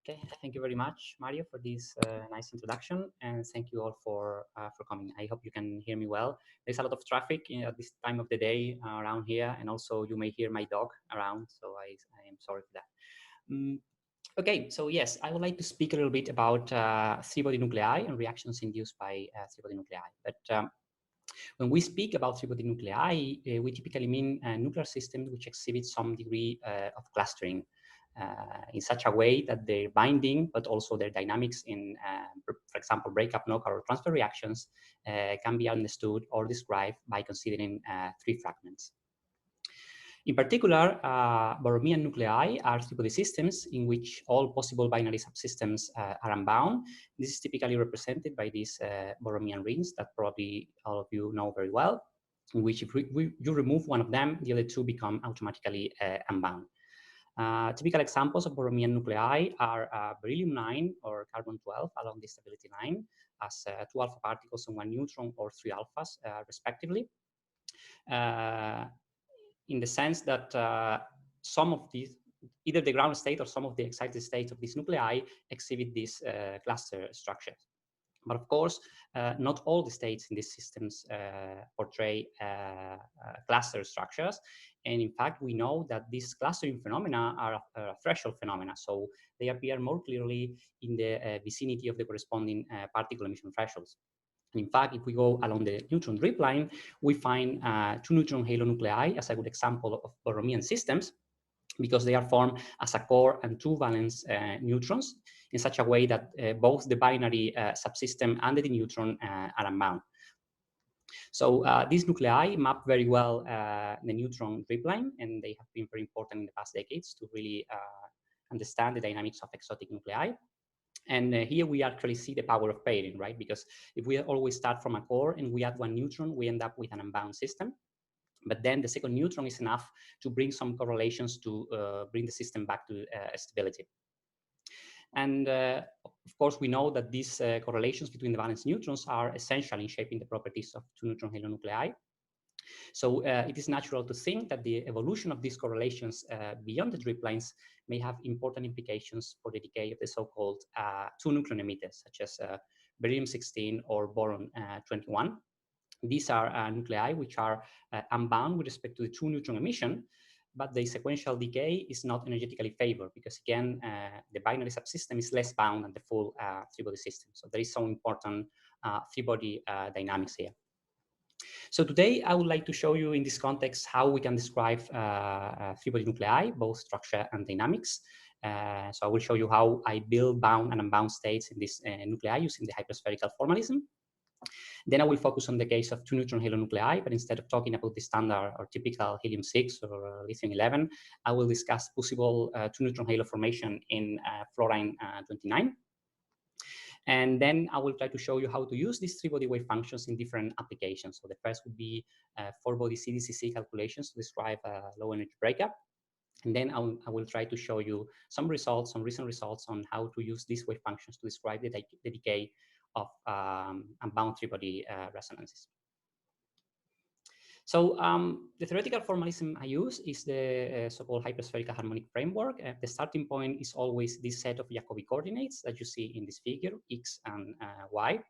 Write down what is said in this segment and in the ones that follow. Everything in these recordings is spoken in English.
Okay, thank you very much, Mario, for this nice introduction, and thank you all for coming. I hope you can hear me well. There's a lot of traffic at this time of the day around here, and also you may hear my dog around, so I am sorry for that. Okay, so yes, I would like to speak a little bit about three-body nuclei and reactions induced by three-body nuclei. But when we speak about three-body nuclei, we typically mean nuclear systems which exhibit some degree of clustering in such a way that their binding, but also their dynamics in, for example, breakup, knockout, or transfer reactions can be understood or described by considering three fragments. In particular, Borromean nuclei are three-body systems in which all possible binary subsystems are unbound. This is typically represented by these Borromean rings that probably all of you know very well, in which if you remove one of them, the other two become automatically unbound. Typical examples of Borromean nuclei are beryllium-9 or carbon-12 along the stability line as 2 alpha particles and 1 neutron or 3 alphas, respectively. In the sense that some of these, either the ground state or some of the excited states of these nuclei exhibit these cluster structures. But of course, not all the states in these systems portray cluster structures. And in fact, we know that these clustering phenomena are threshold phenomena. So they appear more clearly in the vicinity of the corresponding particle emission thresholds. And in fact, if we go along the neutron drip line, we find 2 neutron halo nuclei as a good example of Borromean systems, because they are formed as a core and 2 valence neutrons in such a way that both the binary subsystem and the neutron are unbound. So these nuclei map very well the neutron drip line, and they have been very important in the past decades to really understand the dynamics of exotic nuclei. And here we actually see the power of pairing, right? Because if we always start from a core and we add 1 neutron, we end up with an unbound system. But then the second neutron is enough to bring some correlations to bring the system back to stability. And of course, we know that these correlations between the valence neutrons are essential in shaping the properties of 2 neutron halo nuclei. So it is natural to think that the evolution of these correlations beyond the drip lines may have important implications for the decay of the so-called 2 neutron emitters, such as beryllium-16 or boron-21. These are nuclei which are unbound with respect to the 2 neutron emission, but the sequential decay is not energetically favored because, again, the binary subsystem is less bound than the full three-body system. So there is some important three-body dynamics here. So today I would like to show you in this context how we can describe three-body nuclei, both structure and dynamics. So I will show you how I build bound and unbound states in this nuclei using the hyperspherical formalism. Then I will focus on the case of 2 neutron halo nuclei, but instead of talking about the standard or typical helium-6 or lithium-11, I will discuss possible 2 neutron halo formation in fluorine-29. And then I will try to show you how to use these three-body wave functions in different applications. So the first would be 4-body CDCC calculations to describe low energy breakup. And then I will try to show you some results, some recent results on how to use these wave functions to describe the decay of unbound three-body resonances. So the theoretical formalism I use is the so-called hyperspherical harmonic framework. The starting point is always this set of Jacobi coordinates that you see in this figure, x and y.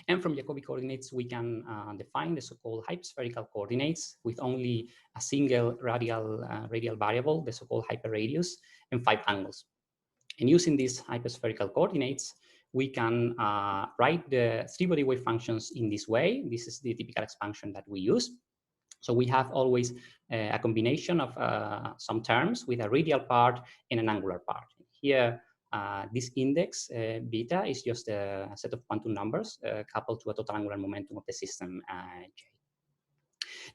And from Jacobi coordinates, we can define the so-called hyperspherical coordinates with only a single radial variable, the so-called hyperradius, and 5 angles. And using these hyperspherical coordinates, we can write the three-body wave functions in this way. This is the typical expansion that we use. So we have always a combination of some terms with a radial part and an angular part. Here, this index beta is just a set of quantum numbers coupled to a total angular momentum of the system J.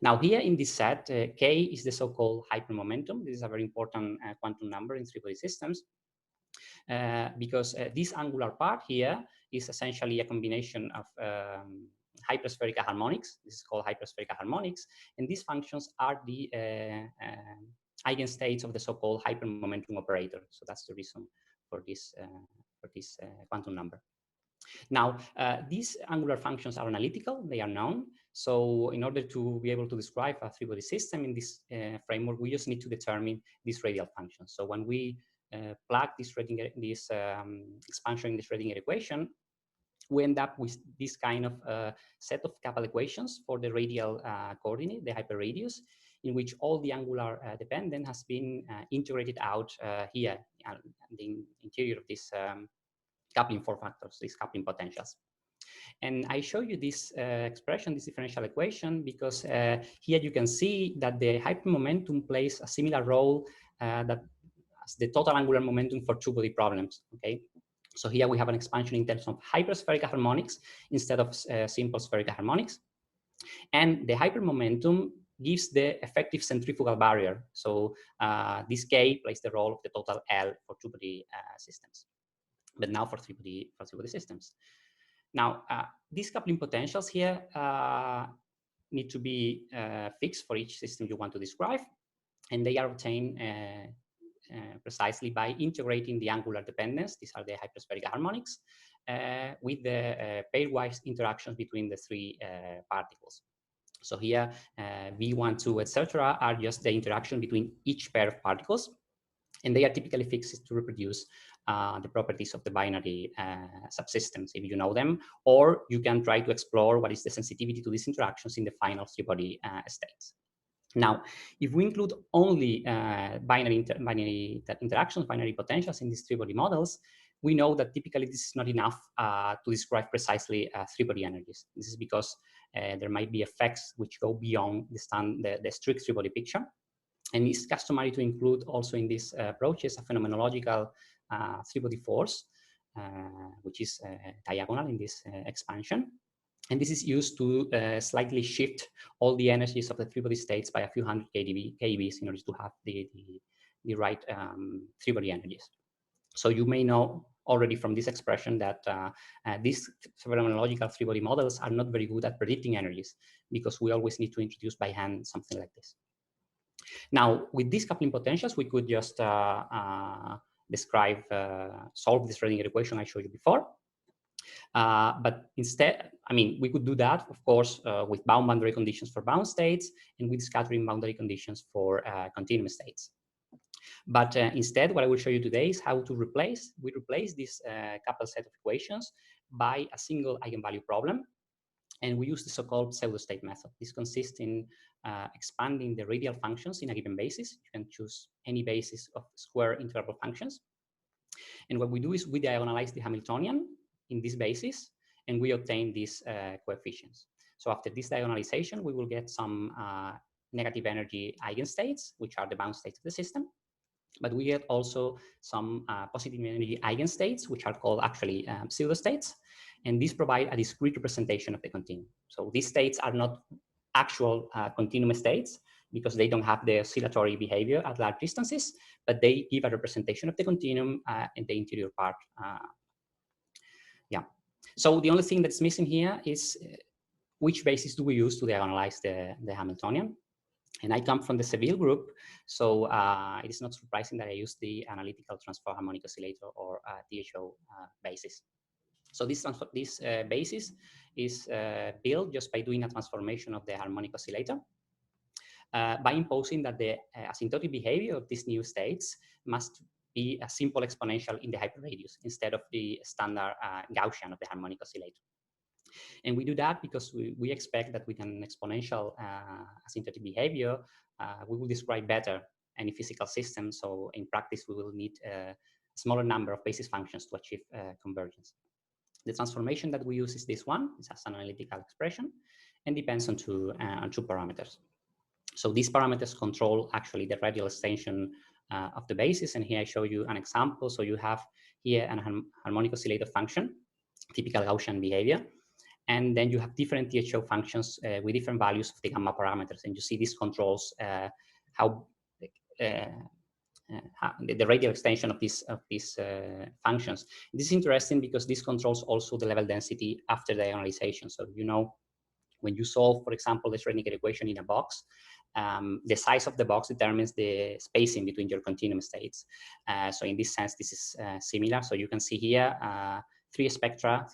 Now here in this set, K is the so-called hypermomentum. This is a very important quantum number in three-body systems because this angular part here is essentially a combination of hyperspherical harmonics. This is called hyperspherical harmonics, and these functions are the eigenstates of the so-called hypermomentum operator. So that's the reason for this quantum number. Now, these angular functions are analytical, they are known. So in order to be able to describe a three-body system in this framework, we just need to determine these radial functions. So when we plug this expansion in the Schrödinger equation, we end up with this kind of set of coupled equations for the radial coordinate, the hyperradius, in which all the angular dependent has been integrated out here in the interior of this coupling four factors, these coupling potentials. And I show you this expression, this differential equation, because here you can see that the hypermomentum plays a similar role that as the total angular momentum for two-body problems, okay? So here we have an expansion in terms of hyperspherical harmonics instead of simple spherical harmonics. And the hypermomentum gives the effective centrifugal barrier. So this K plays the role of the total L for two-body systems, but now for three-body systems. Now, these coupling potentials here need to be fixed for each system you want to describe, and they are obtained precisely by integrating the angular dependence, these are the hyperspherical harmonics, with the pairwise interactions between the three particles. So here, V1, 2, etc. are just the interaction between each pair of particles, and they are typically fixed to reproduce the properties of the binary subsystems, if you know them, or you can try to explore what is the sensitivity to these interactions in the final three-body states. Now, if we include only binary interactions, binary potentials in these three-body models, we know that typically this is not enough to describe precisely three-body energies. This is because there might be effects which go beyond the strict three-body picture. And it's customary to include also in these approaches a phenomenological three-body force, which is diagonal in this expansion. And this is used to slightly shift all the energies of the three-body states by a few hundred keVs in order to have the right three-body energies. So you may know already from this expression that these phenomenological three-body models are not very good at predicting energies, because we always need to introduce by hand something like this. Now, with these coupling potentials, we could just solve this Schrödinger equation I showed you before. But instead, I mean, we could do that, of course, with bound boundary conditions for bound states and with scattering boundary conditions for continuum states. But instead, what I will show you today is how to replace this coupled set of equations by a single eigenvalue problem. And we use the so-called pseudo-state method. This consists in expanding the radial functions in a given basis. You can choose any basis of square interval functions. And what we do is we diagonalize the Hamiltonian in this basis, and we obtain these coefficients. So after this diagonalization, we will get some negative energy eigenstates, which are the bound states of the system. But we get also some positive energy eigenstates, which are called actually pseudostates. And these provide a discrete representation of the continuum. So these states are not actual continuum states, because they don't have the oscillatory behavior at large distances, but they give a representation of the continuum in the interior part. Yeah. So the only thing that's missing here is which basis do we use to diagonalize the Hamiltonian? And I come from the Seville group, so it is not surprising that I use the analytical transform harmonic oscillator, or THO basis. So this basis is built just by doing a transformation of the harmonic oscillator by imposing that the asymptotic behavior of these new states must be a simple exponential in the hyperradius instead of the standard Gaussian of the harmonic oscillator. And we do that because we expect that with an exponential asymptotic behavior, we will describe better any physical system. So in practice, we will need a smaller number of basis functions to achieve convergence. The transformation that we use is this one. It's an analytical expression and depends on two parameters. So these parameters control actually the radial extension of the basis. And here I show you an example. So you have here an harmonic oscillator function, typical Gaussian behavior. And then you have different THO functions with different values of the gamma parameters. And you see this controls how the radial extension of these functions. This is interesting because this controls also the level density after diagonalization. So you know, when you solve, for example, the Schrödinger equation in a box, the size of the box determines the spacing between your continuum states. So in this sense, this is similar. So you can see here 3 spectra,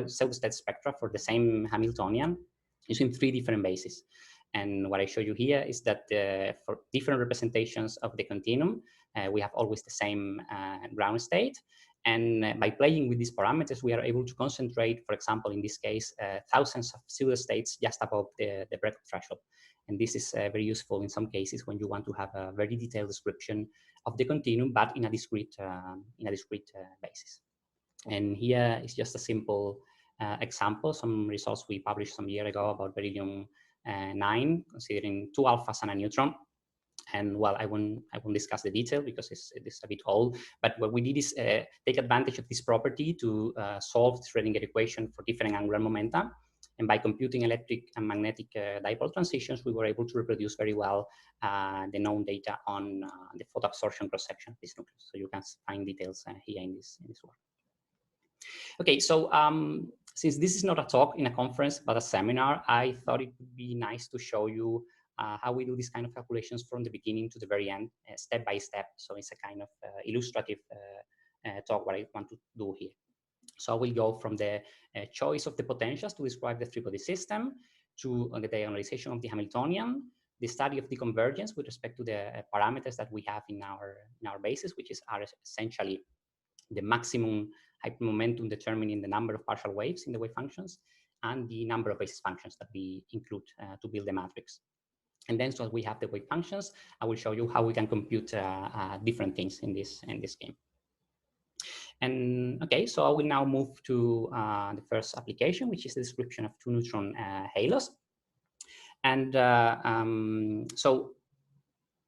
pseudo-state spectra for the same Hamiltonian using 3 different bases. And what I show you here is that for different representations of the continuum, we have always the same ground state. And by playing with these parameters, we are able to concentrate, for example, in this case, thousands of pseudostates just above the Brekov threshold. And this is very useful in some cases when you want to have a very detailed description of the continuum, but in a discrete basis. And here is just a simple example, some results we published some year ago about beryllium 9, considering 2 alphas and a neutron. And well, I won't discuss the detail because it's a bit old, but what we did is take advantage of this property to solve the Schrödinger equation for different angular momenta. And by computing electric and magnetic dipole transitions, we were able to reproduce very well the known data on the photoabsorption cross-section of this nucleus. So you can find details here in this work. Okay, so since this is not a talk in a conference, but a seminar, I thought it would be nice to show you how we do this kind of calculations from the beginning to the very end, step by step. So it's a kind of illustrative talk what I want to do here. So I will go from the choice of the potentials to describe the three-body system, to the diagonalization of the Hamiltonian, the study of the convergence with respect to the parameters that we have in our basis, which are essentially the maximum hypermomentum determining the number of partial waves in the wave functions, and the number of basis functions that we include to build the matrix. And then, so we have the wave functions, I will show you how we can compute different things in this game. And okay, so I will now move to the first application, which is the description of two neutron halos. And so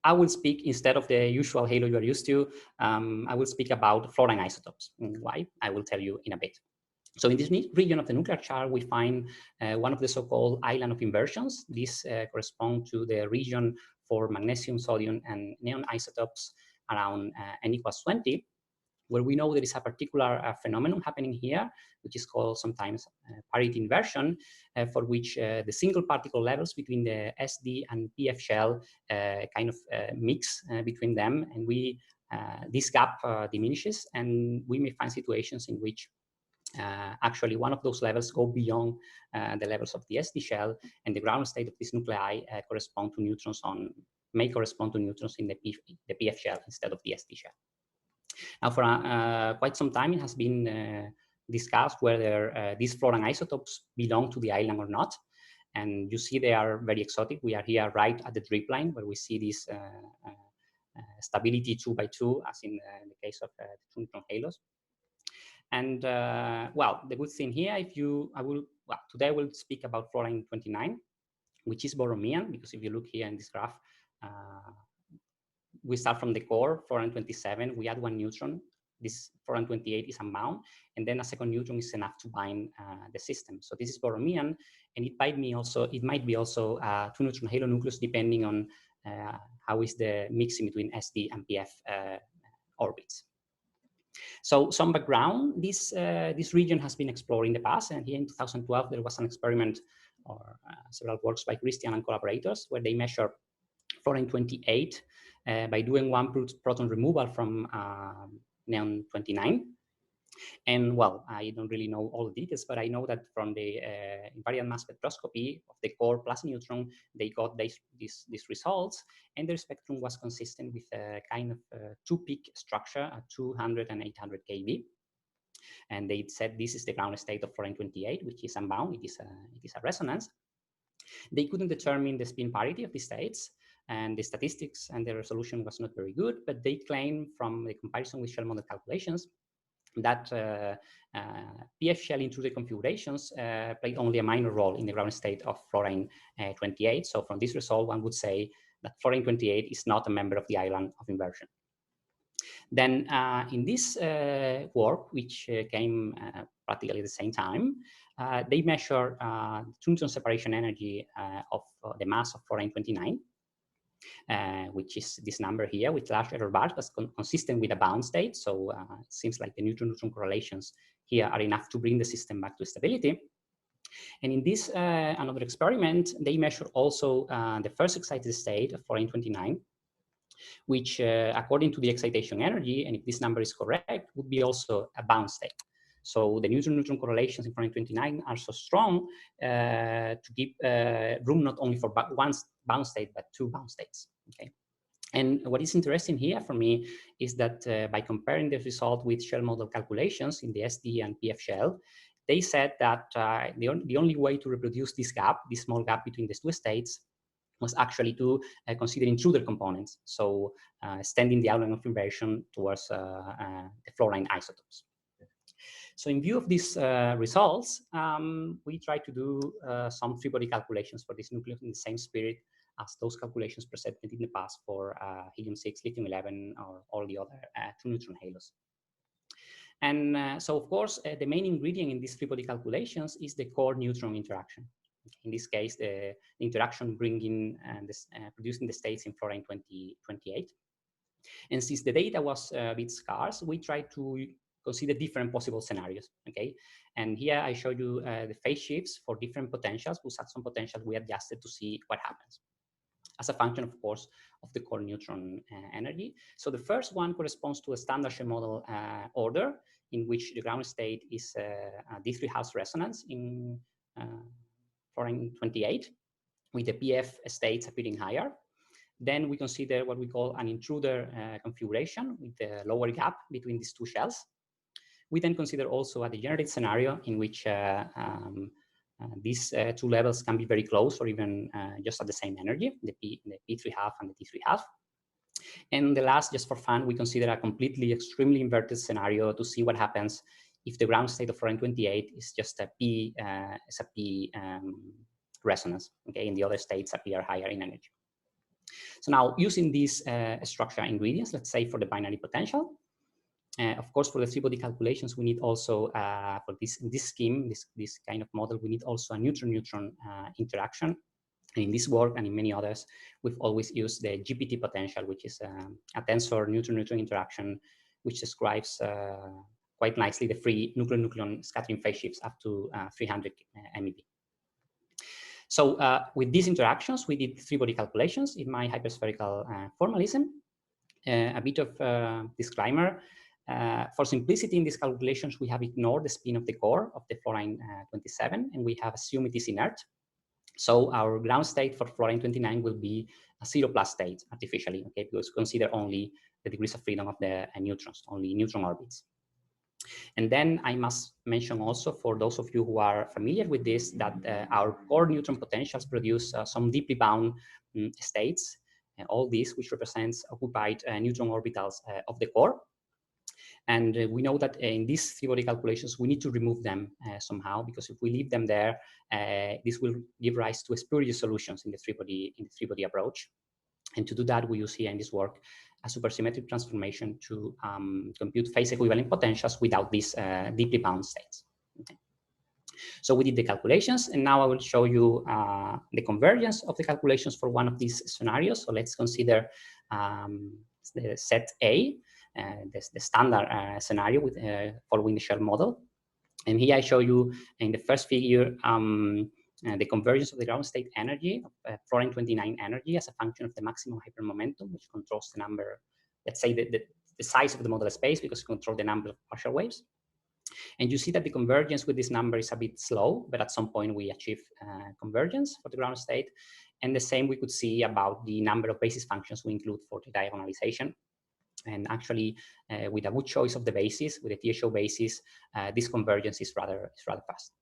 I will speak, instead of the usual halo you are used to, I will speak about fluorine isotopes. Why? I will tell you in a bit. So in this region of the nuclear chart, we find one of the so-called island of inversions. These correspond to the region for magnesium, sodium, and neon isotopes around n equals 20, where we know there is a particular phenomenon happening here, which is called sometimes parity inversion, for which the single particle levels between the SD and PF shell kind of mix between them, and this gap diminishes, and we may find situations in which actually one of those levels go beyond the levels of the SD shell, and the ground state of these nuclei may correspond to neutrons in the PF shell instead of the SD shell. Now, for quite some time, it has been discussed whether these fluorine isotopes belong to the island or not. And you see they are very exotic. We are here right at the drip line, where we see this stability 2 by 2, as in the case of the two neutron halos. And well, the good thing here, today I will speak about fluorine 29, which is Borromean, because if you look here in this graph, we start from the core, fluorine 27, we add one neutron, this fluorine 28 is unbound, and then a second neutron is enough to bind the system. So this is Borromean, and it might be also two neutron halo nucleus, depending on how is the mixing between SD and PF orbits. So some background, this region has been explored in the past, and here in 2012 there was an experiment, or several works by Christian and collaborators, where they measure fluorine 28 by doing one proton removal from neon 29. And well, I don't really know all the details, but I know that from the invariant mass spectroscopy of the core plus neutron, they got these results, and their spectrum was consistent with a kind of two-peak structure at 200 and 800 keV. And they said this is the ground state of fluorine 28, which is unbound. It is a resonance. They couldn't determine the spin parity of the states, and the statistics and the resolution was not very good, but they claim from the comparison with shell model calculations that PF shell intrusive configurations played only a minor role in the ground state of fluorine 28. So from this result, one would say that fluorine 28 is not a member of the island of inversion. Then in this work, which came practically at the same time, they measure neutron separation energy of the mass of fluorine 29, which is this number here with large error bars, that's consistent with a bound state. So it seems like the neutron-neutron correlations here are enough to bring the system back to stability. And in this another experiment, they measure also the first excited state of fluorine 29, which according to the excitation energy, and if this number is correct, would be also a bound state. So the neutron-neutron correlations in fluorine 29 are so strong to give room not only for one bound state, but two bound states. Okay. And what is interesting here for me is that by comparing the result with shell model calculations in the SD and PF shell, they said that the only way to reproduce this gap, this small gap between the two states, was actually to consider intruder components, so extending the outline of inversion towards the fluorine isotopes. So in view of these results, we tried to do some three-body calculations for this nucleus in the same spirit as those calculations presented in the past for helium-6, lithium-11, or all the other two-neutron halos. And so, of course, the main ingredient in these three-body calculations is the core-neutron interaction. In this case, the interaction bringing producing the states in fluorine 2028. And since the data was a bit scarce, we tried to consider different possible scenarios, okay? And here I show you the phase shifts for different potentials. We set some potentials we adjusted to see what happens as a function, of course, of the core neutron energy. So the first one corresponds to a standard shell model order in which the ground state is a D3 house resonance in fluorine 28 with the PF states appearing higher. Then we consider what we call an intruder configuration with a lower gap between these two shells. We then consider also a degenerate scenario in which these two levels can be very close or even just at the same energy, the P3 half and the T3 half. And the last, just for fun, we consider a completely extremely inverted scenario to see what happens if the ground state of fluorine 28 is just a P resonance, okay, and the other states appear higher in energy. So now, using these structure ingredients, let's say for the binary potential, of course, for the three-body calculations, we need also, for this scheme, this kind of model, we need also a neutron-neutron interaction. And in this work and in many others, we've always used the GPT potential, which is a tensor neutron-neutron interaction, which describes quite nicely the free nucleon-nucleon scattering phase shifts up to 300 MeV. So with these interactions, we did three-body calculations in my hyperspherical formalism. A bit of disclaimer. For simplicity in these calculations, we have ignored the spin of the core of the fluorine 27, and we have assumed it is inert. So our ground state for fluorine 29 will be a 0+ state artificially, okay, because consider only the degrees of freedom of the neutrons, only neutron orbits. And then I must mention also, for those of you who are familiar with this, that our core neutron potentials produce some deeply bound states, all these, which represents occupied neutron orbitals of the core. And we know that in these three-body calculations, we need to remove them somehow, because if we leave them there, this will give rise to spurious solutions in the three-body approach. And to do that, we use here in this work a supersymmetric transformation to compute phase equivalent potentials without these deeply bound states. Okay. So we did the calculations, and now I will show you the convergence of the calculations for one of these scenarios. So let's consider the set A, the standard scenario with following the shell model. And here I show you in the first figure the convergence of the ground state energy of fluorine 29 energy as a function of the maximum hypermomentum, which controls the number, let's say the size of the model space, because it controls the number of partial waves. And you see that the convergence with this number is a bit slow, but at some point we achieve convergence for the ground state. And the same we could see about the number of basis functions we include for the diagonalization. And actually, with a good choice of the basis, with the TSO basis, this convergence is rather fast.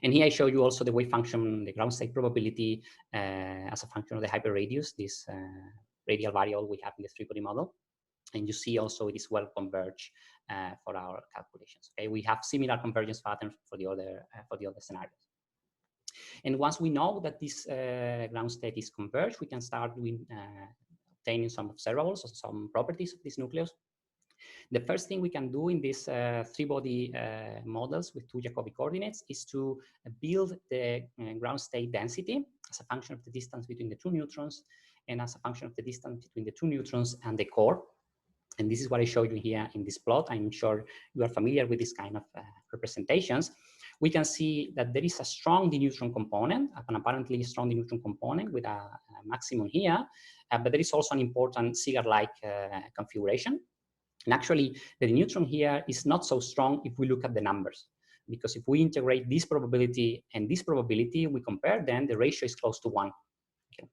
And here I show you also the wave function, the ground state probability as a function of the hyperradius, this radial variable we have in the three-body model. And you see also it is well converged for our calculations. Okay, we have similar convergence patterns for the other scenarios. And once we know that this ground state is converged, we can start doing obtaining some observables or some properties of this nucleus. The first thing we can do in these three-body models with two Jacobi coordinates is to build the ground state density as a function of the distance between the two neutrons and as a function of the distance between the two neutrons and the core. And this is what I showed you here in this plot. I'm sure you are familiar with this kind of representations. We can see that there is a strong neutron component, an apparently strong neutron component with a maximum here, but there is also an important cigar-like configuration. And actually, the neutron here is not so strong if we look at the numbers, because if we integrate this probability and this probability, we compare them, the ratio is close to 1. Okay.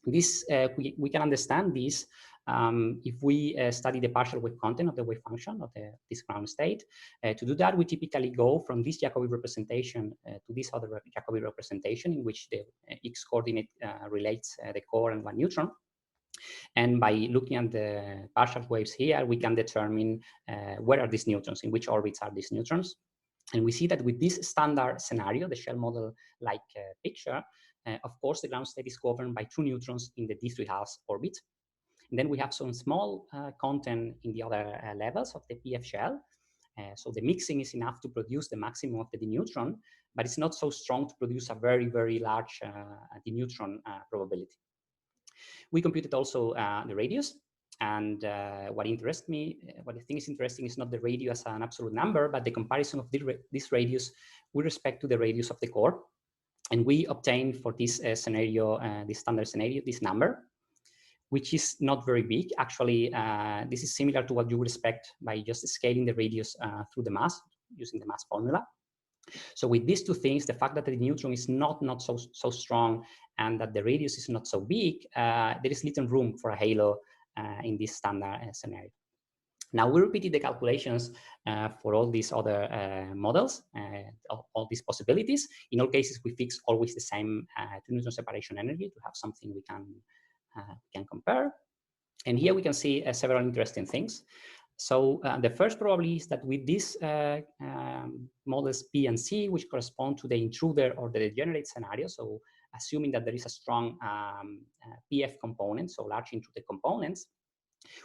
This we can understand this if we study the partial wave content of the wave function of this ground state. To do that, we typically go from this Jacobi representation to this other Jacobi representation, in which the x coordinate relates the core and one neutron. And by looking at the partial waves here, we can determine where are these neutrons, in which orbits are these neutrons. And we see that with this standard scenario, the shell model-like picture, of course, the ground state is governed by 2 neutrons in the d3 orbit. And then we have some small content in the other levels of the PF shell. So the mixing is enough to produce the maximum of the d neutron, but it's not so strong to produce a very, very large d neutron probability. We computed also the radius. And what interests me, what I think is interesting is not the radius as an absolute number, but the comparison of this radius with respect to the radius of the core. And we obtained for this scenario, this standard scenario, this number, which is not very big. Actually, this is similar to what you would expect by just scaling the radius through the mass, using the mass formula. So with these two things, the fact that the neutron is not so strong and that the radius is not so big, there is little room for a halo in this standard scenario. Now we repeated the calculations for all these other models, all these possibilities. In all cases, we fix always the same 2 neutron separation energy to have something we can compare. And here we can see several interesting things. So the first probably is that with these models P and C, which correspond to the intruder or the degenerate scenario, so assuming that there is a strong PF component, so large intruder components,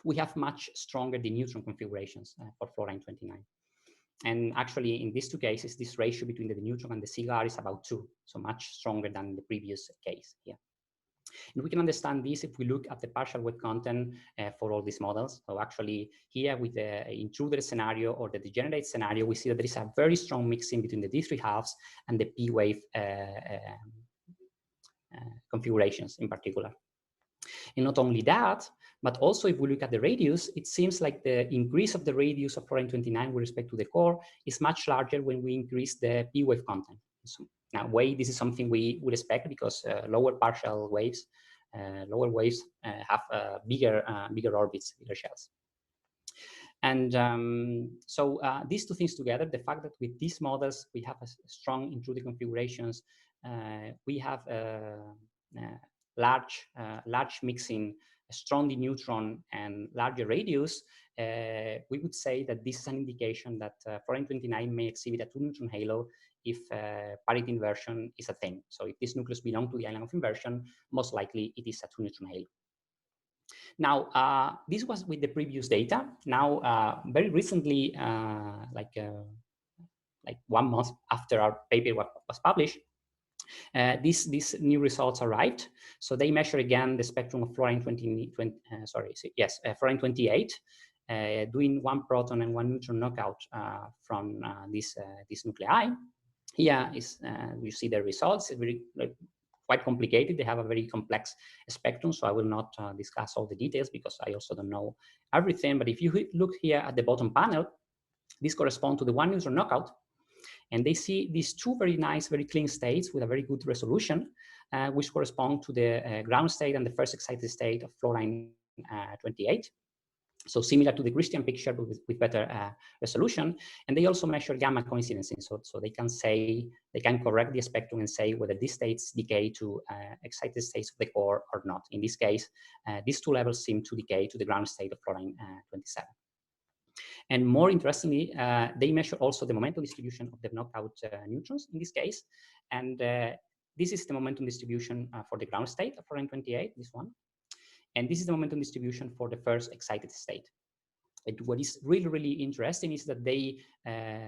we have much stronger the neutron configurations for fluorine 29. And actually, in these two cases, this ratio between the neutron and the cigar is about 2, so much stronger than the previous case here. And we can understand this if we look at the partial wave content for all these models. So actually here with the intruder scenario or the degenerate scenario, we see that there is a very strong mixing between the D3 halves and the P wave configurations in particular. And not only that, but also if we look at the radius, it seems like the increase of the radius of fluorine 29 with respect to the core is much larger when we increase the P wave content. So now, this is something we would expect because lower partial waves, lower waves have bigger orbits, bigger shells. And so these two things together, the fact that with these models we have a strong intruder configurations, we have large mixing, a strong neutron, and larger radius, we would say that this is an indication that fluorine 29 may exhibit a 2 neutron halo if parity inversion is a thing. So if this nucleus belongs to the island of inversion, most likely it is a 2 neutron halo. Now, this was with the previous data. Now, very recently, like 1 month after our paper was published, these new results arrived. So they measure again the spectrum of fluorine 28, doing 1 proton and 1 neutron knockout from these nuclei. Here is you see the results. It's very quite complicated. They have a very complex spectrum, so I will not discuss all the details because I also don't know everything. But if you look here at the bottom panel, this corresponds to the 1 neutron knockout. And they see these 2 very nice, very clean states with a very good resolution, which correspond to the ground state and the first excited state of fluorine 28. So similar to the Christian picture, but with better resolution. And they also measure gamma coincidences. So they can correct the spectrum and say whether these states decay to excited states of the core or not. In this case, these 2 levels seem to decay to the ground state of fluorine 27. And more interestingly, they measure also the momentum distribution of the knockout neutrons in this case. And this is the momentum distribution for the ground state of fluorine 28, this one. And this is the momentum distribution for the first excited state. And what is really, really interesting is that they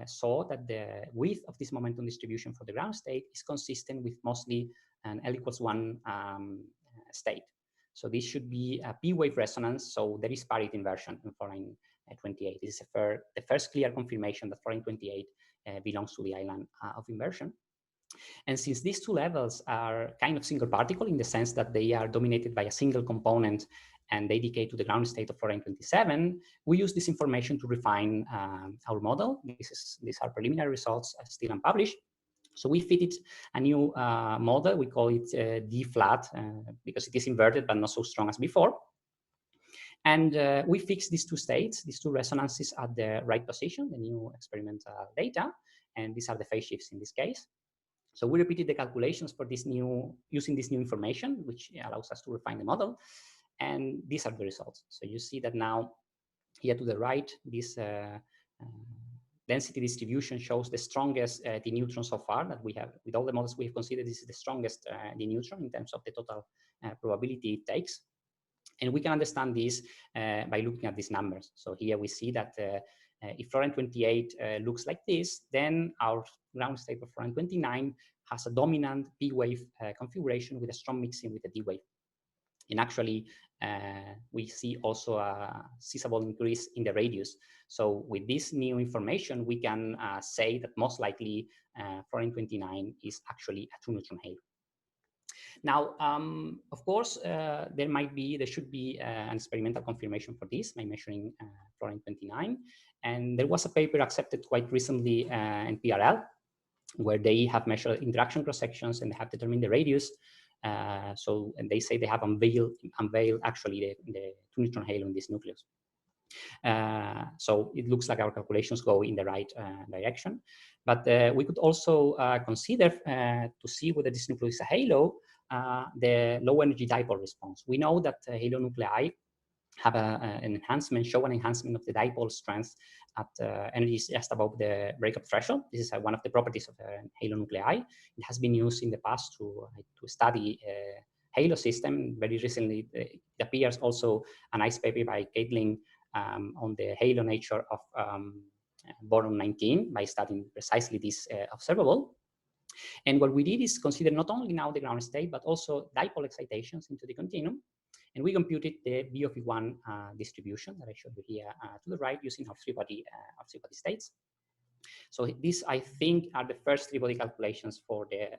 saw that the width of this momentum distribution for the ground state is consistent with mostly an L = 1 state. So this should be a P wave resonance. So there is parity inversion in fluorine 28. This is the first clear confirmation that fluorine 28 belongs to the island of inversion. And since these 2 levels are kind of single particle in the sense that they are dominated by a single component and they decay to the ground state of fluorine 27, we use this information to refine our model. These are preliminary results, still unpublished. So we fitted a new model. We call it D flat because it is inverted, but not so strong as before. And we fixed these two states, these two resonances at the right position, the new experimental data. And these are the phase shifts in this case. So we repeated the calculations for this using this new information, which allows us to refine the model. And these are the results. So you see that now here to the right, this density distribution shows the strongest d neutron so far that we have. With all the models we have considered, this is the strongest d neutron in terms of the total probability it takes. And we can understand this by looking at these numbers. So here we see that if fluorine 28 looks like this, then our ground state of fluorine 29 has a dominant P wave configuration with a strong mixing with a D wave. And actually, we see also a seizable increase in the radius. So with this new information, we can say that most likely fluorine 29 is actually a 2-neutron halo. Now, of course, there should be an experimental confirmation for this by measuring fluorine 29. And there was a paper accepted quite recently in PRL, where they have measured interaction cross sections and they have determined the radius. And they say they have unveiled actually the 2-neutron halo in this nucleus. So it looks like our calculations go in the right direction. But we could also consider to see whether this nucleus is a halo, the low energy dipole response. We know that halo nuclei have an enhancement, show an enhancement of the dipole strength at energies just above the breakup threshold. This is one of the properties of halo nuclei. It has been used in the past to study halo system. Very recently, it appears also a nice paper by Caitlin on the halo nature of boron 19 by studying precisely this observable. And what we did is consider not only now the ground state, but also dipole excitations into the continuum. And we computed the B of E1 distribution that I showed you here to the right using our three-body states. So these, I think, are the first three-body calculations for the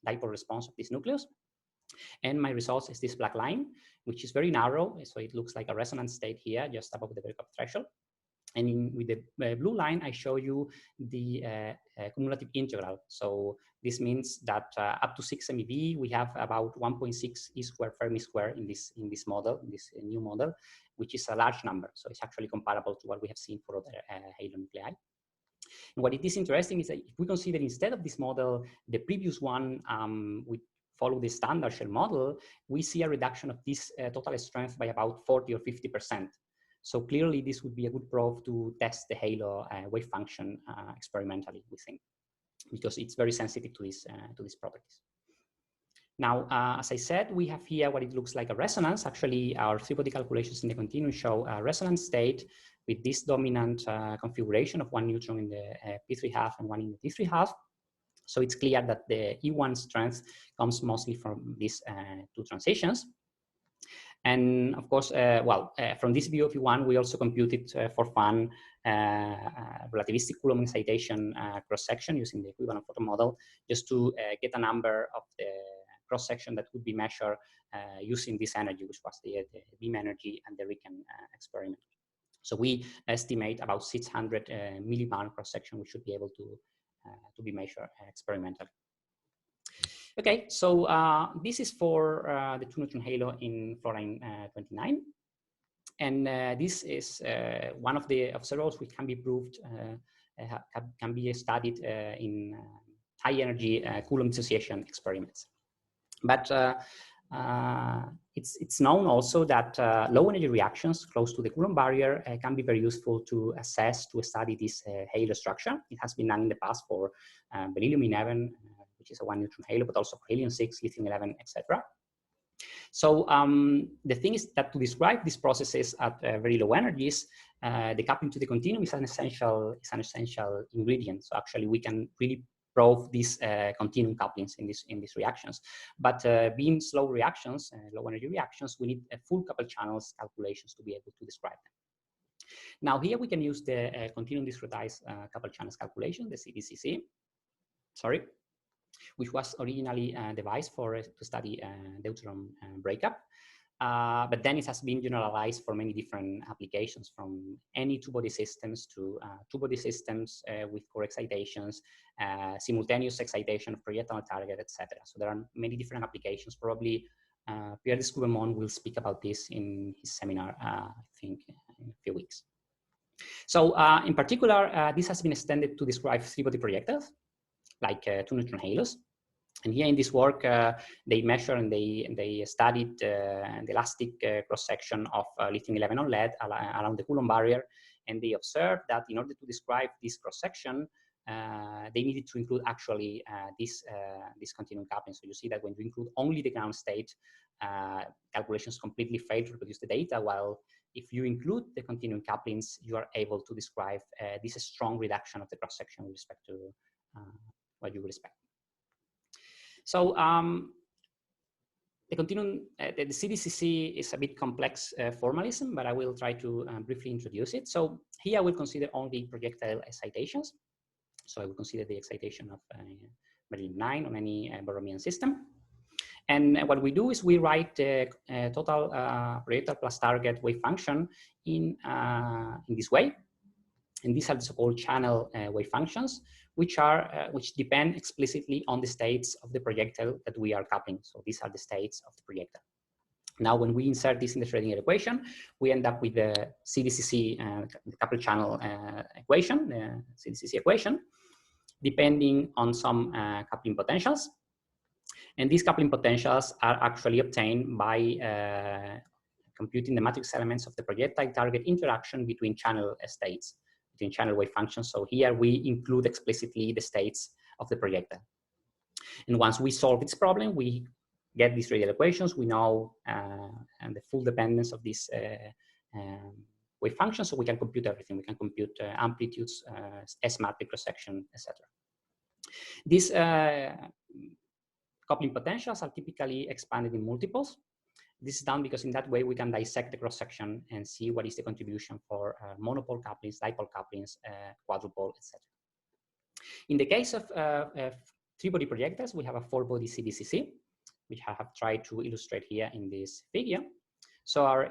dipole response of this nucleus. And my results is this black line, which is very narrow. So it looks like a resonance state here, just above the breakup threshold. And with the blue line, I show you the cumulative integral. So this means that up to 6 MeV, we have about 1.6 E square Fermi square in this model, in this new model, which is a large number. So it's actually comparable to what we have seen for other halo nuclei. And what it is interesting is that if we consider instead of this model, the previous one, we follow the standard shell model, we see a reduction of this total strength by about 40 or 50%. So clearly, this would be a good probe to test the halo wave function experimentally, we think, because it's very sensitive to these properties. Now, as I said, we have here what it looks like a resonance. Actually, our three-body calculations in the continuum show a resonance state with this dominant configuration of 1 neutron in the P3 half and 1 in the T3 half. So it's clear that the E1 strength comes mostly from these two transitions. And of course, from this view of E1, we also computed for fun relativistic Coulomb excitation cross-section using the equivalent photo model, just to get a number of the cross-section that could be measured using this energy, which was the beam energy and the Riken experiment. So we estimate about 600 milliband cross-section, which should be able to be measured experimentally. Okay, so this is for the 2-neutron halo in fluorine 29. And this is one of the observables which can be proved, can be studied in high energy Coulomb dissociation experiments. But it's known also that low energy reactions close to the Coulomb barrier can be very useful to assess, to study this halo structure. It has been done in the past for beryllium-11, which is a 1-neutron halo, but also for helium-6, lithium-11, etc. So the thing is that to describe these processes at very low energies, the coupling to the continuum is an essential ingredient. So actually, we can really probe these continuum couplings in these reactions. But being slow reactions, low energy reactions, we need full coupled channels calculations to be able to describe them. Now here we can use the continuum discretized coupled channels calculation, the CDCC. Sorry. Which was originally devised to study deuteron breakup. But then it has been generalized for many different applications, from any two-body systems to two-body systems with core excitations, simultaneous excitation of projectile target, etc. So there are many different applications. Probably Pierre Descoubemont will speak about this in his seminar, I think, in a few weeks. So in particular, this has been extended to describe three-body projectiles, like two-neutron halos. And here in this work, they measured and they studied the elastic cross-section of lithium-11 on lead around the Coulomb barrier. And they observed that in order to describe this cross-section, they needed to include actually this continuum coupling. So you see that when you include only the ground state, calculations completely fail to reproduce the data, while if you include the continuum couplings, you are able to describe this strong reduction of the cross-section with respect to what you would expect. So the continuum, the CDCC is a bit complex formalism, but I will try to briefly introduce it. So here I will consider only projectile excitations. So I will consider the excitation of beryllium-9 on any Borromean system. And what we do is we write the total projectile plus target wave function in this way. And these are the so-called channel wave functions, which depend explicitly on the states of the projectile that we are coupling. So these are the states of the projectile. Now, when we insert this in the Schrödinger equation, we end up with the CDCC, the coupled channel equation, the CDCC equation, depending on some coupling potentials. And these coupling potentials are actually obtained by computing the matrix elements of the projectile target interaction between channel states, between channel wave functions. So here we include explicitly the states of the projectile. And once we solve this problem, we get these radial equations. We know and the full dependence of these wave functions, so we can compute everything. We can compute amplitudes, S-matrix cross-section, etc. These coupling potentials are typically expanded in multiples. This is done because in that way we can dissect the cross-section and see what is the contribution for monopole couplings, dipole couplings, quadrupole, etc. In the case of three-body projectiles, we have a four-body CDCC, which I have tried to illustrate here in this figure. So our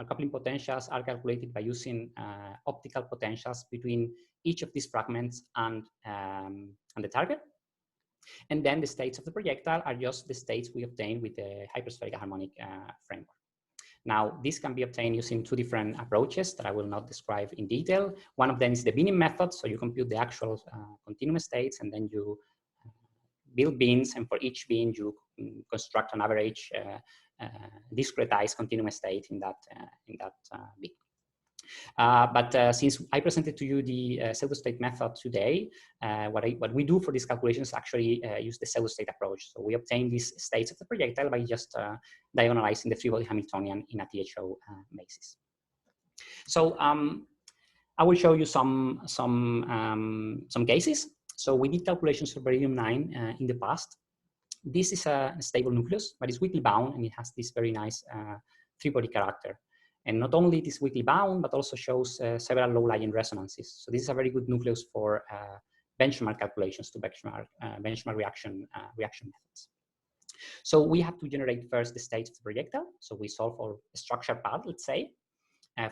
coupling potentials are calculated by using optical potentials between each of these fragments and the target. And then the states of the projectile are just the states we obtain with the hyperspherical harmonic framework. Now, this can be obtained using two different approaches that I will not describe in detail. One of them is the binning method. So you compute the actual continuum states, and then you build bins, and for each bin you construct an average discretized continuum state in that bin. But since I presented to you the pseudo-state method today, what we do for these calculations is actually use the pseudo-state approach. So we obtain these states of the projectile by just diagonalizing the three-body Hamiltonian in a THO basis. So I will show you some cases. So we did calculations for beryllium-9 in the past. This is a stable nucleus, but it's weakly bound, and it has this very nice three-body character. And not only it is weakly bound, but also shows several low-lying resonances. So this is a very good nucleus for benchmark calculations to benchmark reaction methods. So we have to generate first the states of the projectile. So we solve for a structure path, let's say,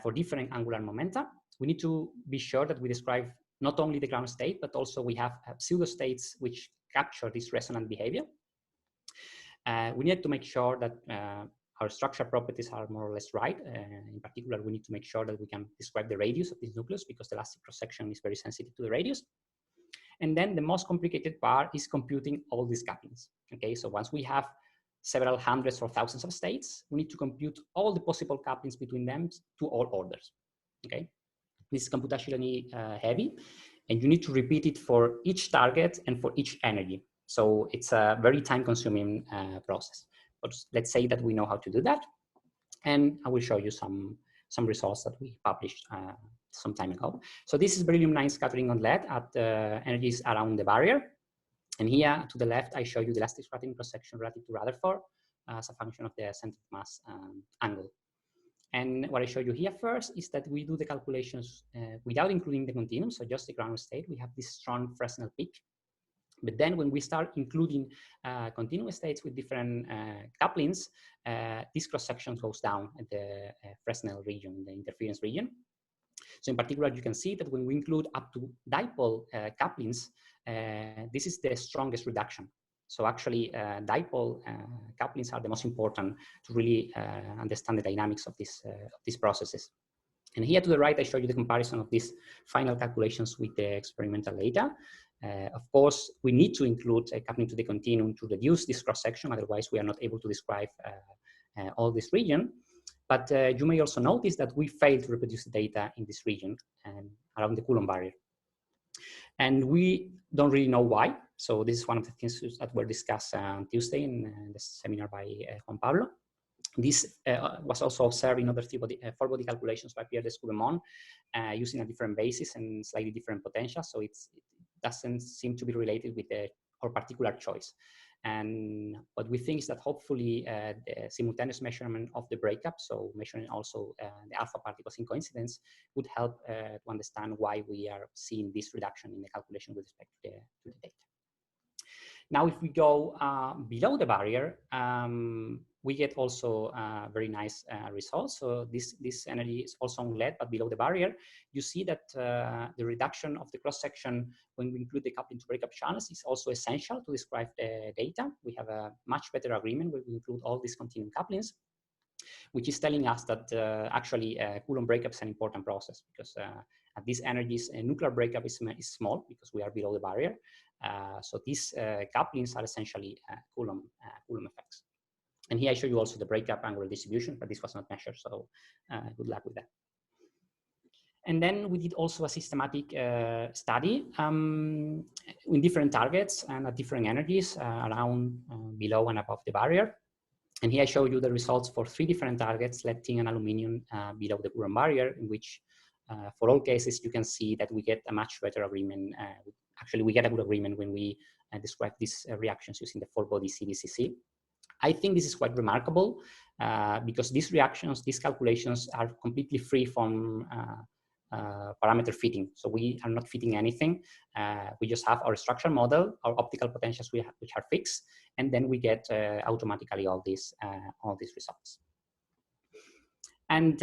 for different angular momenta. We need to be sure that we describe not only the ground state, but also we have pseudo states which capture this resonant behavior. We need to make sure that our structure properties are more or less right. In particular, we need to make sure that we can describe the radius of this nucleus, because the elastic cross-section is very sensitive to the radius. And then the most complicated part is computing all these couplings. Okay, so once we have several hundreds or thousands of states, we need to compute all the possible couplings between them to all orders. Okay, this is computationally heavy, and you need to repeat it for each target and for each energy. So it's a very time-consuming process. But let's say that we know how to do that, and I will show you some results that we published some time ago. So this is beryllium-9 scattering on lead at energies around the barrier. And here to the left, I show you the elastic scattering cross-section relative to Rutherford as a function of the center of mass angle. And what I show you here first is that we do the calculations without including the continuum, so just the ground state. We have this strong Fresnel peak. But then when we start including continuous states with different couplings, this cross-section goes down at the Fresnel region, the interference region. So in particular, you can see that when we include up to dipole couplings, this is the strongest reduction. So actually, dipole couplings are the most important to really understand the dynamics of these processes. And here to the right, I show you the comparison of these final calculations with the experimental data. Of course, we need to include a coupling to the continuum to reduce this cross-section, otherwise we are not able to describe all this region. But you may also notice that we failed to reproduce the data in this region around the Coulomb barrier. And we don't really know why. So this is one of the things that were discussed on Tuesday in the seminar by Juan Pablo. This was also observed in other four-body calculations by Pierre Descoublemont using a different basis and slightly different potential. So it doesn't seem to be related with our particular choice. And what we think is that hopefully the simultaneous measurement of the breakup, so measuring also the alpha particles in coincidence, would help to understand why we are seeing this reduction in the calculation with respect to the data. Now, if we go below the barrier, we get also very nice results. So this energy is also on lead, but below the barrier, you see that the reduction of the cross-section when we include the coupling to breakup channels is also essential to describe the data. We have a much better agreement when we include all these continuum couplings, which is telling us that actually Coulomb breakup is an important process, because at these energies, nuclear breakup is small because we are below the barrier. So these couplings are essentially Coulomb effects. And here I show you also the breakup angular distribution, but this was not measured, so good luck with that. And then we did also a systematic study with different targets and at different energies around, below and above the barrier. And here I show you the results for 3 different targets, lead, tin, and aluminium below the Coulomb barrier, in which for all cases you can see that we get a much better agreement. Actually, we get a good agreement when we describe these reactions using the 4-body CDCC. I think this is quite remarkable because these reactions, these calculations are completely free from parameter fitting. So we are not fitting anything. We just have our structure model, our optical potentials which are fixed, and then we get automatically all these results. And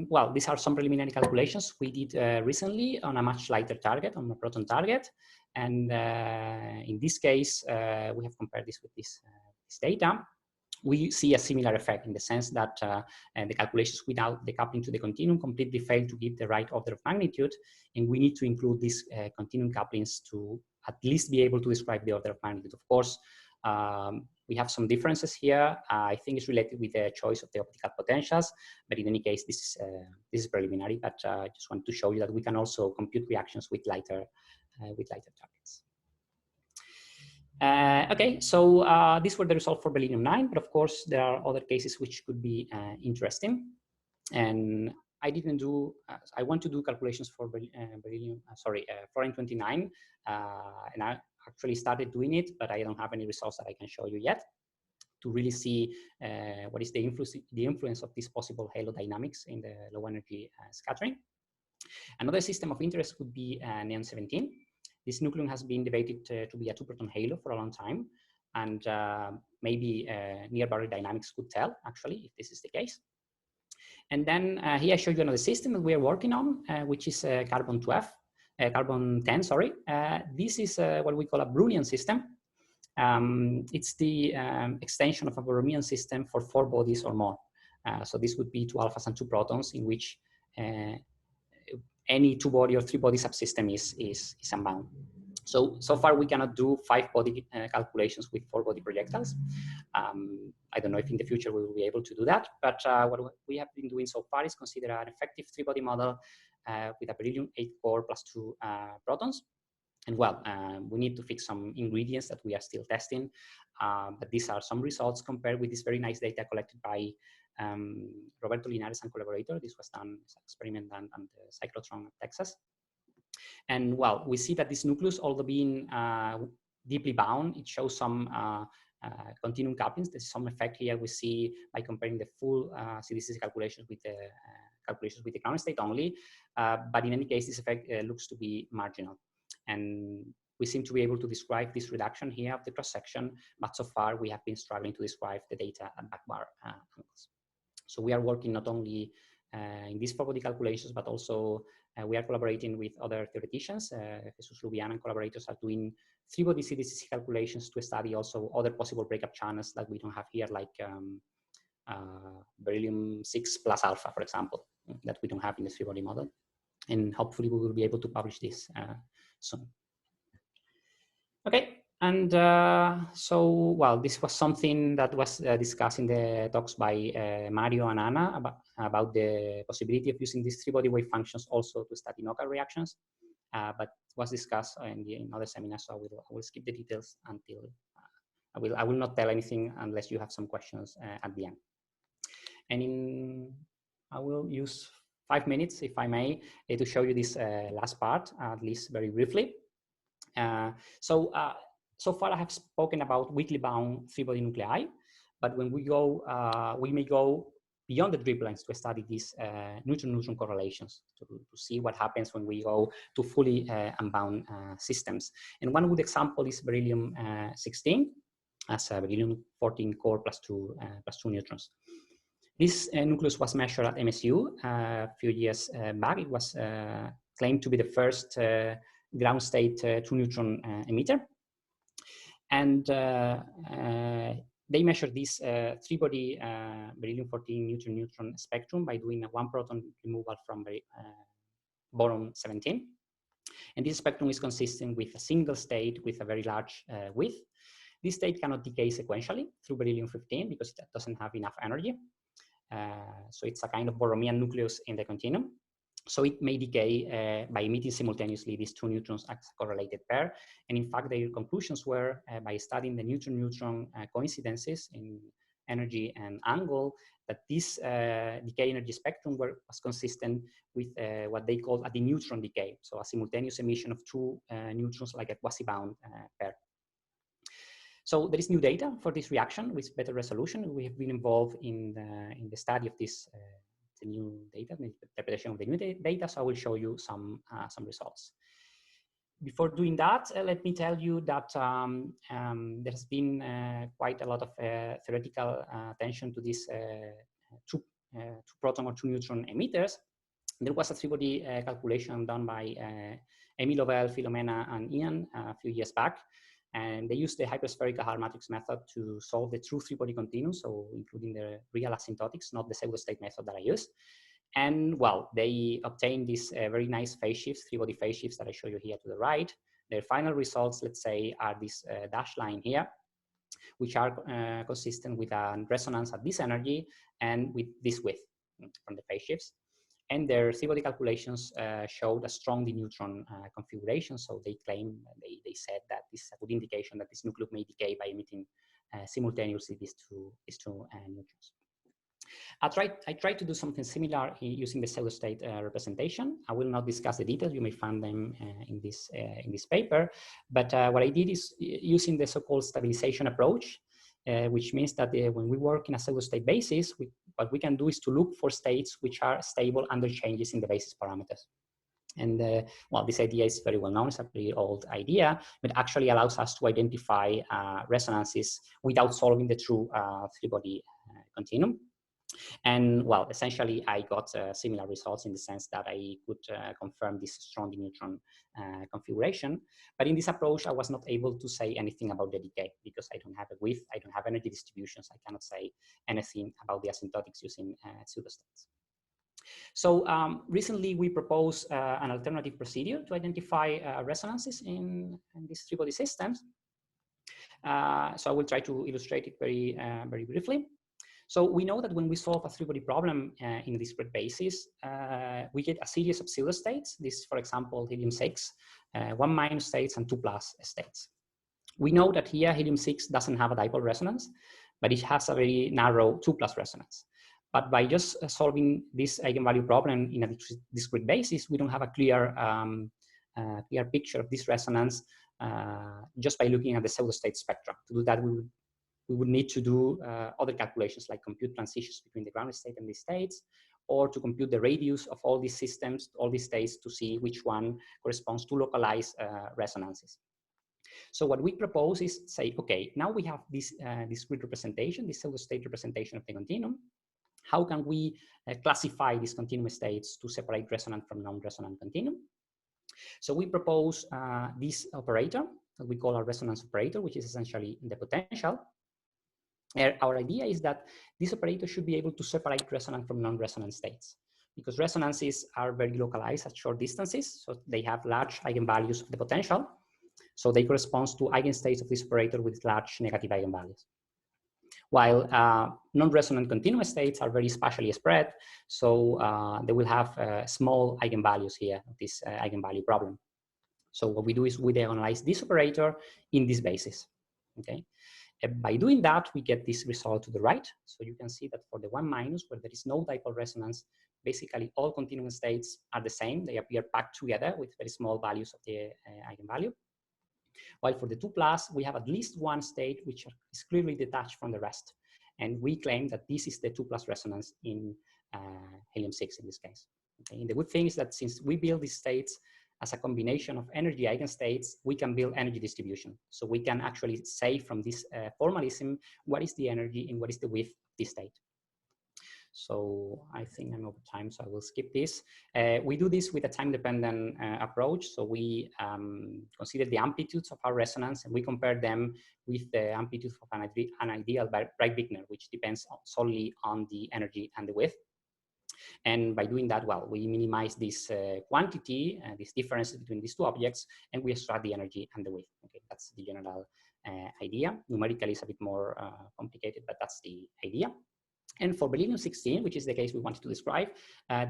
well, these are some preliminary calculations we did recently on a much lighter target, on a proton target. And in this case, we have compared this with this data. We see a similar effect in the sense that the calculations without the coupling to the continuum completely fail to give the right order of magnitude, and we need to include these continuum couplings to at least be able to describe the order of magnitude. Of course, we have some differences here. I think it's related with the choice of the optical potentials, but in any case, this is preliminary. But I just want to show you that we can also compute reactions with lighter targets. Okay, so these were the results for beryllium-9, but of course there are other cases which could be interesting. And I didn't do, I want to do calculations for fluorine-29, and I actually started doing it, but I don't have any results that I can show you yet to really see what is the influence of this possible halo dynamics in the low energy scattering. Another system of interest would be neon-17. This nucleon has been debated to be a 2-proton halo for a long time, and maybe near barrier dynamics could tell, actually, if this is the case. And then here I show you another system that we are working on, which is carbon-10, sorry. This is what we call a Brownian system. It's the extension of a Brownian system for 4 bodies or more. So this would be 2 alphas and 2 protons, in which any 2-body or 3-body subsystem is unbound. So far we cannot do 5-body calculations with 4-body projectiles. I don't know if in the future we will be able to do that, but what we have been doing so far is consider an effective 3-body model with a beryllium 8 core plus 2 protons. And well, we need to fix some ingredients that we are still testing, but these are some results compared with this very nice data collected by Roberto Linares and collaborator. This was done as an experiment on the cyclotron of Texas. And well, we see that this nucleus, although being deeply bound, it shows some continuum couplings. There's some effect here we see by comparing the full CDCC calculations with the ground state only. But in any case, this effect looks to be marginal. And we seem to be able to describe this reduction here of the cross-section, but so far we have been struggling to describe the data at backbar angles. So we are working not only in these four-body calculations, but also we are collaborating with other theoreticians. Jesus Lubian and collaborators are doing three-body CDCC calculations to study also other possible breakup channels that we don't have here, like beryllium 6 plus alpha, for example, that we don't have in the three-body model. And hopefully we will be able to publish this soon. Okay, and so, well, this was something that was discussed in the talks by Mario and Anna about the possibility of using these three-body wave functions also to study knockout reactions, but was discussed in other seminars, so I will skip the details until I will not tell anything unless you have some questions at the end. And I will use 5 minutes, if I may, to show you this last part, at least very briefly. So far I have spoken about weakly bound three-body nuclei, but when we go, we may go beyond the driblines to study these neutron-neutron correlations to see what happens when we go to fully unbound systems. And one good example is beryllium 16 as a beryllium 14 core plus two neutrons. This nucleus was measured at MSU a few years back. It was claimed to be the first ground state 2-neutron emitter. And they measured this three-body beryllium 14 neutron-neutron spectrum by doing a 1-proton removal from boron 17. And this spectrum is consistent with a single state with a very large width. This state cannot decay sequentially through beryllium 15 because it doesn't have enough energy. So it's a kind of Borromean nucleus in the continuum. So it may decay by emitting simultaneously these two neutrons as a correlated pair. And in fact, their conclusions were by studying the neutron-neutron coincidences in energy and angle, that this decay energy spectrum was consistent with what they call a deneutron decay. So a simultaneous emission of two neutrons like a quasi-bound pair. So there is new data for this reaction with better resolution. We have been involved in the study of this the new data, the interpretation of the new data. So I will show you some results. Before doing that, let me tell you that there has been quite a lot of theoretical attention to these two proton or two neutron emitters. There was a three-body calculation done by Amy Lovell, Filomena, and Ian a few years back. And they used the hyperspherical Haar matrix method to solve the true three-body continuum, so including the real asymptotics, not the pseudo-state method that I used. And well, they obtained these very nice phase shifts, three-body phase shifts that I show you here to the right. Their final results, let's say, are this dashed line here, which are consistent with a resonance at this energy and with this width from the phase shifts. And their three-body calculations showed a strong deneutron configuration. So they claim, they said that this is a good indication that this nucleus may decay by emitting simultaneously these two neutrons. I tried to do something similar using the pseudo-state representation. I will not discuss the details. You may find them in this paper. But what I did is using the so-called stabilization approach, which means that when we work in a pseudo-state basis, what we can do is to look for states which are stable under changes in the basis parameters. And well, this idea is very well known. It's a pretty old idea, but actually allows us to identify resonances without solving the true three-body continuum. And well, essentially, I got similar results in the sense that I could confirm this strong neutron configuration. But in this approach, I was not able to say anything about the decay because I don't have a width, I don't have energy distributions. I cannot say anything about the asymptotics using pseudostates. So recently, we proposed an alternative procedure to identify resonances in these three-body systems. So I will try to illustrate it very briefly. So we know that when we solve a three-body problem in a discrete basis, we get a series of pseudostates. This, for example, helium-6, 1 minus states and 2 plus states. We know that here helium-6 doesn't have a dipole resonance, but it has a very narrow 2 plus resonance. But by just solving this eigenvalue problem in a discrete basis, we don't have a clear picture of this resonance just by looking at the pseudostate spectrum. To do that, we would need to do other calculations like compute transitions between the ground state and the states, or to compute the radius of all these systems, all these states, to see which one corresponds to localized resonances. So what we propose is say, okay, now we have this discrete representation, this pseudo-state representation of the continuum. How can we classify these continuum states to separate resonant from non-resonant continuum? So we propose this operator that we call a resonance operator, which is essentially the potential. Our idea is that this operator should be able to separate resonant from non-resonant states, because resonances are very localized at short distances, so they have large eigenvalues of the potential. So they correspond to eigenstates of this operator with large negative eigenvalues. While non-resonant continuum states are very spatially spread, so they will have small eigenvalues here, this eigenvalue problem. So what we do is we diagonalize this operator in this basis, okay? By doing that, we get this result to the right. So you can see that for the 1 minus, where there is no dipole resonance, basically all continuum states are the same. They appear packed together with very small values of the eigenvalue. While for the 2 plus, we have at least one state which is clearly detached from the rest. And we claim that this is the 2 plus resonance in helium-6 in this case. Okay? And the good thing is that since we build these states as a combination of energy eigenstates, we can build energy distribution. So we can actually say from this formalism, what is the energy and what is the width of this state. So I think I'm over time, so I will skip this. We do this with a time-dependent approach. So we consider the amplitudes of our resonance and we compare them with the amplitude of an ideal Bragg-Wigner, which depends solely on the energy and the width. And by doing that, well, we minimize this quantity, this difference between these two objects, and we extract the energy and the width. Okay, that's the general idea. Numerically, it's a bit more complicated, but that's the idea. And for beryllium-16, which is the case we wanted to describe,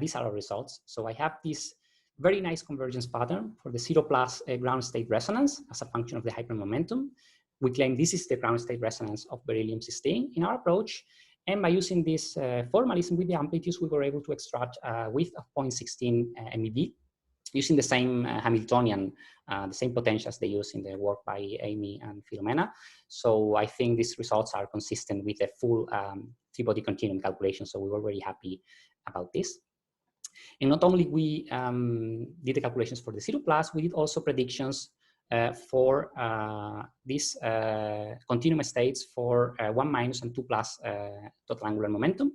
these are our results. So I have this very nice convergence pattern for the 0 plus ground state resonance as a function of the hypermomentum. We claim this is the ground state resonance of beryllium-16 in our approach. And by using this formalism with the amplitudes, we were able to extract a width of 0.16 MeV using the same Hamiltonian, the same potentials they use in the work by Amy and Filomena. So I think these results are consistent with the full three-body continuum calculation. So we were very happy about this. And not only we did the calculations for the 0 plus, we did also predictions for these continuum states for 1 minus and 2 plus total angular momentum.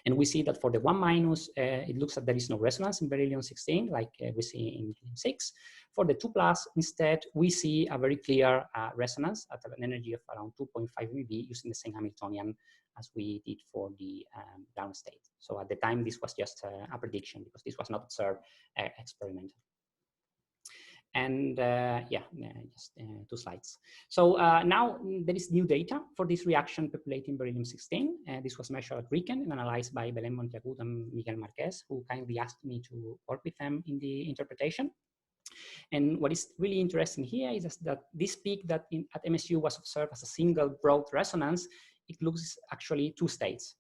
And we see that for the 1 minus, it looks like there is no resonance in beryllium-16, like we see in helium-6. For the 2 plus, instead, we see a very clear resonance at an energy of around 2.5 MeV using the same Hamiltonian as we did for the ground state. So at the time, this was just a prediction because this was not observed experimentally. And yeah, just 2 slides. So now there is new data for this reaction populating beryllium-16. This was measured at RIKEN and analyzed by Belén Monteagut and Miguel Marquez, who kindly asked me to work with them in the interpretation. And what is really interesting here is that this peak that at MSU was observed as a single broad resonance, it looks actually 2 states.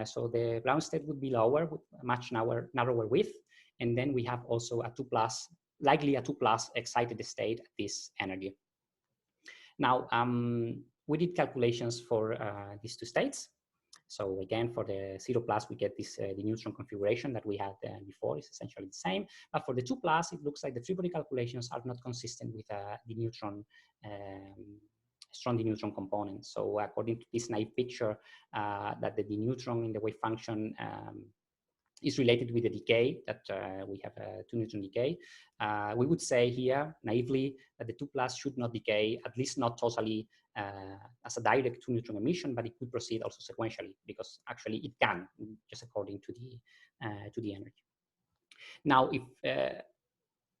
So the ground state would be lower with a much narrower width. And then we have also a 2 plus, likely a 2 plus excited state at this energy. Now, we did calculations for these 2 states. So again, for the 0 plus, we get this the neutron configuration that we had before is essentially the same. But for the 2 plus, it looks like the three-body calculations are not consistent with the neutron, strong neutron component. So according to this naive picture, that the neutron in the wave function is related with the decay, that we have a 2 neutron decay. We would say here, naively, that the 2 plus should not decay, at least not totally as a direct 2 neutron emission, but it could proceed also sequentially, because actually it can, just according to the energy. Now,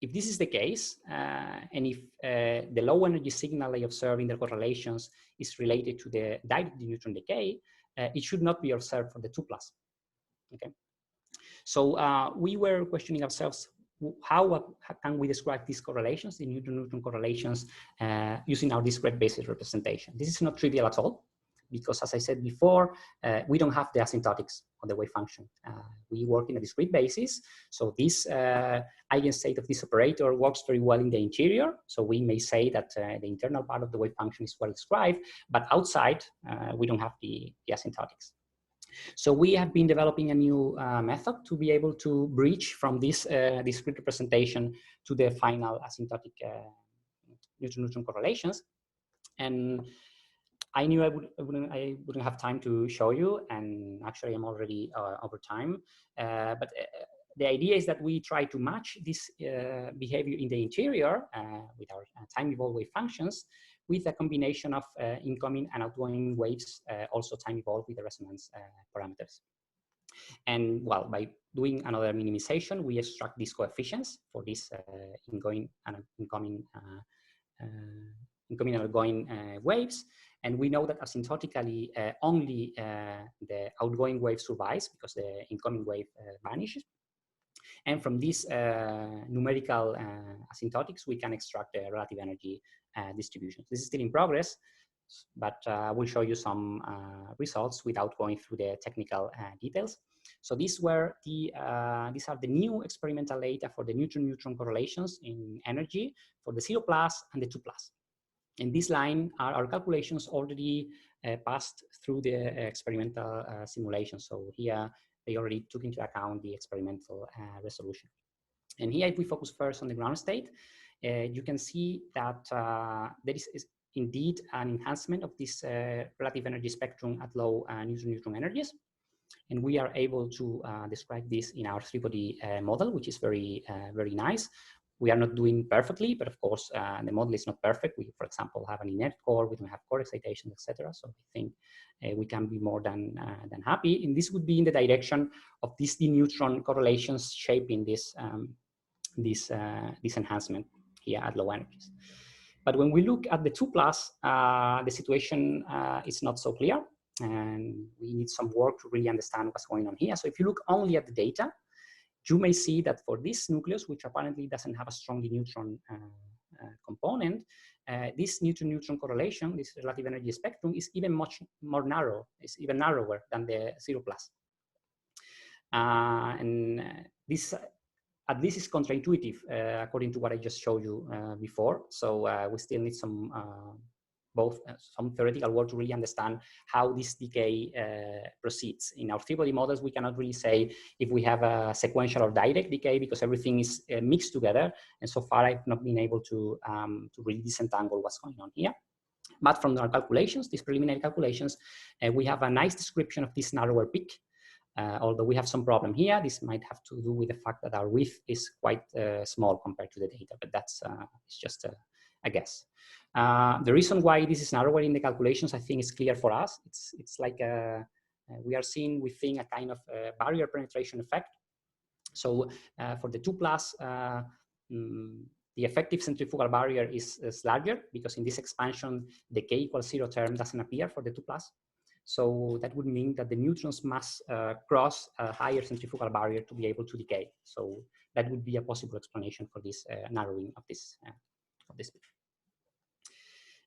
if this is the case, and if the low energy signal they observe in their correlations is related to the direct neutron decay, it should not be observed for the 2 plus. Okay. So we were questioning ourselves, how can we describe these correlations, the neutron-neutron correlations, using our discrete basis representation? This is not trivial at all, because as I said before, we don't have the asymptotics of the wave function. We work in a discrete basis. So this eigenstate of this operator works very well in the interior. So we may say that the internal part of the wave function is well described, but outside, we don't have the asymptotics. So we have been developing a new method to be able to bridge from this discrete representation to the final asymptotic neutron-neutron correlations. And I knew I wouldn't have time to show you, and actually I'm already over time. But the idea is that we try to match this behavior in the interior with our time-evolved wave functions with a combination of incoming and outgoing waves, also time-evolved with the resonance parameters. And well, by doing another minimization, we extract these coefficients for these incoming and outgoing waves. And we know that asymptotically, only the outgoing wave survives because the incoming wave vanishes. And from these numerical asymptotics, we can extract the relative energy distributions. This is still in progress, but we'll show you some results without going through the technical details. So these are the new experimental data for the neutron-neutron correlations in energy for the 0+ and the 2+. In this line are our calculations already passed through the experimental simulation. So here they already took into account the experimental resolution. And here, if we focus first on the ground state, you can see that there is indeed an enhancement of this relative energy spectrum at low neutron-neutron energies. And we are able to describe this in our three-body model, which is very, very nice. We are not doing perfectly, but of course, the model is not perfect. We, for example, have an inert core, we don't have core excitation, etc. So I think we can be more than happy. And this would be in the direction of these d-neutron correlations shaping this, this enhancement here at low energies. But when we look at the 2+, the situation is not so clear, and we need some work to really understand what's going on here. So if you look only at the data, you may see that for this nucleus, which apparently doesn't have a strong neutron component, this neutron-neutron correlation, this relative energy spectrum, is even much more narrow. It's even narrower than the 0+. And this at least is counterintuitive according to what I just showed you before. So we still need some some theoretical work to really understand how this decay proceeds. In our three-body models, we cannot really say if we have a sequential or direct decay because everything is mixed together. And so far, I've not been able to really disentangle what's going on here. But from our calculations, these preliminary calculations, we have a nice description of this narrower peak. Although we have some problem here, this might have to do with the fact that our width is quite small compared to the data, but that's it's just a guess. The reason why this is narrower in the calculations, I think, is clear for us. It's like we are seeing, we think, a kind of barrier penetration effect. So for the 2+, the effective centrifugal barrier is larger because in this expansion, the k = 0 term doesn't appear for the 2+. So that would mean that the neutrons must cross a higher centrifugal barrier to be able to decay. So that would be a possible explanation for this narrowing of this peak.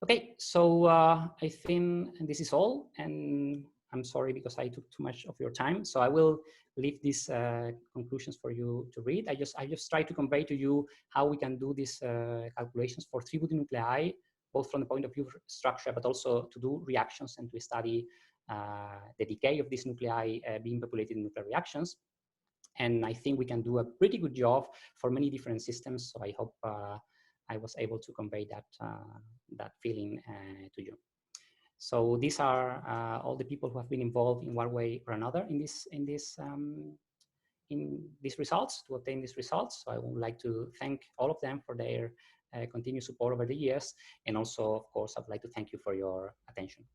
Okay, so I think this is all, and I'm sorry because I took too much of your time. So I will leave these conclusions for you to read. I just try to convey to you how we can do these calculations for three-body nuclei, both from the point of view of structure, but also to do reactions and to study the decay of these nuclei being populated in nuclear reactions. And I think we can do a pretty good job for many different systems. So I hope I was able to convey that, that feeling to you. So these are all the people who have been involved in one way or another in these results, to obtain these results. So I would like to thank all of them for their continued support over the years. And also, of course, I'd like to thank you for your attention.